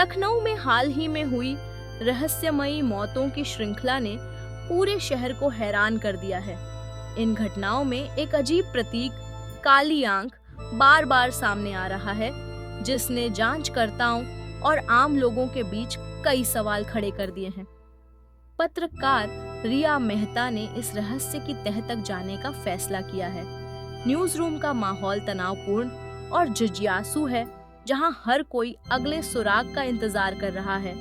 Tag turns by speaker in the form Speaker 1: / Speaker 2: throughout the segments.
Speaker 1: लखनऊ में हाल ही में हुई रहस्यमयी मौतों की श्रृंखला ने पूरे शहर को हैरान कर दिया है। इन घटनाओं में एक अजीब प्रतीक, काली आंख, बार बार सामने आ रहा है, जिसने जांचकर्ताओं और आम लोगों के बीच कई सवाल खड़े कर दिए हैं। पत्रकार रिया मेहता ने इस रहस्य की तह तक जाने का फैसला किया है। न्यूज रूम का माहौल तनावपूर्ण और जिज्ञासु है, जहां हर कोई अगले सुराग का इंतजार कर रहा है।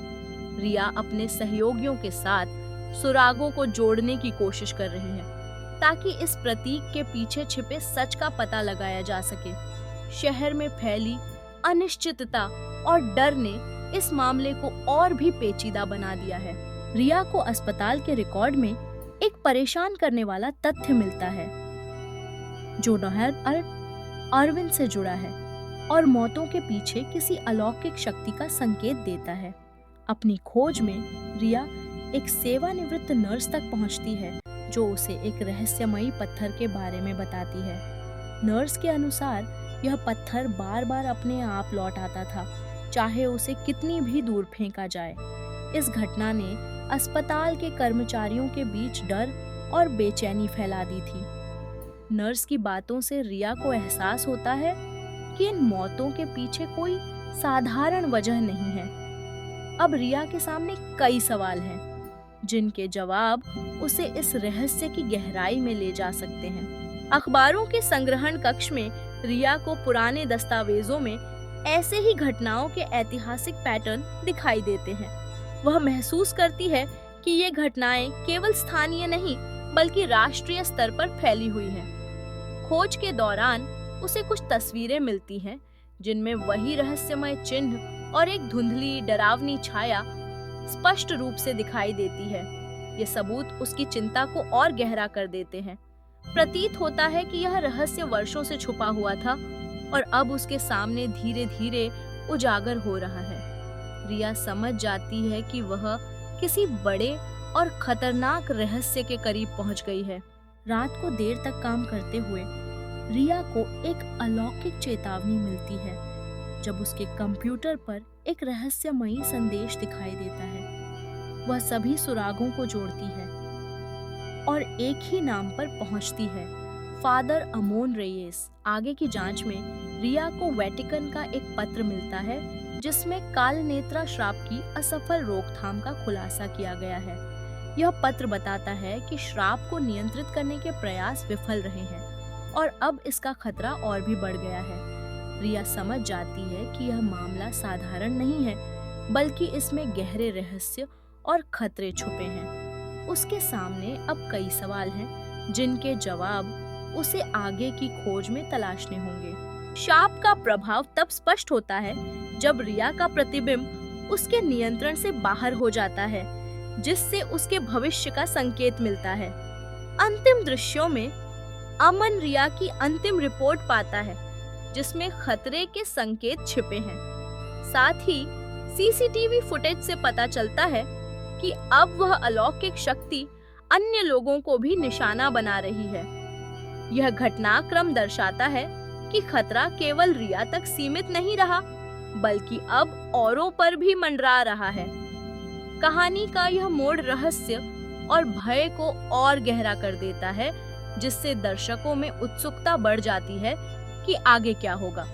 Speaker 1: रिया अपने सहयोगियों के साथ सुरागों को जोड़ने की कोशिश कर रही है, ताकि इस प्रतीक के पीछे छिपे सच का पता लगाया जा सके। शहर में फैली अनिश्चितता और डर ने इस मामले को और भी पेचीदा बना दिया है। रिया को अस्पताल के रिकॉर्ड में एक परेशान करने वाला तथ्य मिलता है, जो डॉक्टर अरविंद से जुड़ा है और मौतों के पीछे किसी अलौकिक शक्ति का संकेत देता है। अपनी खोज में रिया एक सेवानिवृत्त नर्स तक पहुंचती है, जो उसे एक रहस्यमयी पत्थर के बारे में बताती है। नर्स के अनुसार यह पत्थर बार बार अपने आप लौट आता था, चाहे उसे कितनी भी दूर फेंका जाए। इस घटना ने अस्पताल के कर्मचारियों के बीच डर और बेचैनी फैला दी थी। नर्स की बातों से रिया को एहसास होता है कि इन मौतों के पीछे कोई साधारण वजह नहीं है। अब रिया के सामने कई सवाल हैं, जिनके जवाब उसे इस रहस्य की गहराई में ले जा सकते हैं। अखबारों के संग्रहण कक्ष में रिया को पुराने दस्तावेजों में ऐसे ही घटनाओं के ऐतिहासिक पैटर्न दिखाई देते हैं। वह महसूस करती है कि ये घटनाएं केवल स्थानीय नहीं, बल्कि राष्ट्रीय स्तर पर फैली हुई हैं। खोज के दौरान उसे कुछ तस्वीरें मिलती हैं, जिनमें वही रहस्यमय चिन्ह और एक धुंधली डरावनी छाया स्पष्ट रूप से दिखाई देती है। ये सबूत उसकी चिंता को और गहरा कर देते हैं। प्रतीत होता है कि यह रहस्य वर्षों से छुपा हुआ था और अब उसके सामने धीरे धीरे उजागर हो रहा है। रिया समझ जाती है कि वह किसी बड़े और खतरनाक रहस्य के करीब पहुंच गई है। रात को देर तक काम करते हुए रिया को एक अलौकिक चेतावनी मिलती है, जब उसके कंप्यूटर पर एक रहस्यमयी संदेश दिखाई देता है। वह सभी सुरागों को जोड़ती है और एक ही नाम पर पहुंचती है, फादर अमोन रेयेस। आगे की जांच में रिया को वेटिकन का एक पत्र मिलता है, जिसमें कालनेत्रा श्राप की असफल रोकथाम का खुलासा किया गया है। यह पत्र बताता है कि श्राप को नियंत्रित करने के प्रयास विफल रहे हैं और अब इसका खतरा और भी बढ़ गया है। रिया समझ जाती है कि यह मामला साधारण नहीं है, बल्कि इसमें गहरे रहस्य और खतरे छुपे हैं। उसके सामने अब कई सवाल हैं, जिनके जवाब उसे आगे की खोज में तलाशने होंगे। शाप का प्रभाव तब स्पष्ट होता है जब रिया का प्रतिबिंब उसके नियंत्रण से बाहर हो जाता है, जिससे उसके भविष्य का संकेत मिलता है। अंतिम दृश्यों में अमन रिया की अंतिम रिपोर्ट पाता है, जिसमें खतरे के संकेत छिपे हैं। साथ ही सीसीटीवी फुटेज से पता चलता है कि अब वह अलौकिक शक्ति अन्य लोगों को भी निशाना बना रही है। यह घटनाक्रम दर्शाता है कि खतरा केवल रिया तक सीमित नहीं रहा, बल्कि अब औरों पर भी मंडरा रहा है। कहानी का यह मोड़ रहस्य और भय को और गहरा कर देता है, जिससे दर्शकों में उत्सुकता बढ़ जाती है कि आगे क्या होगा।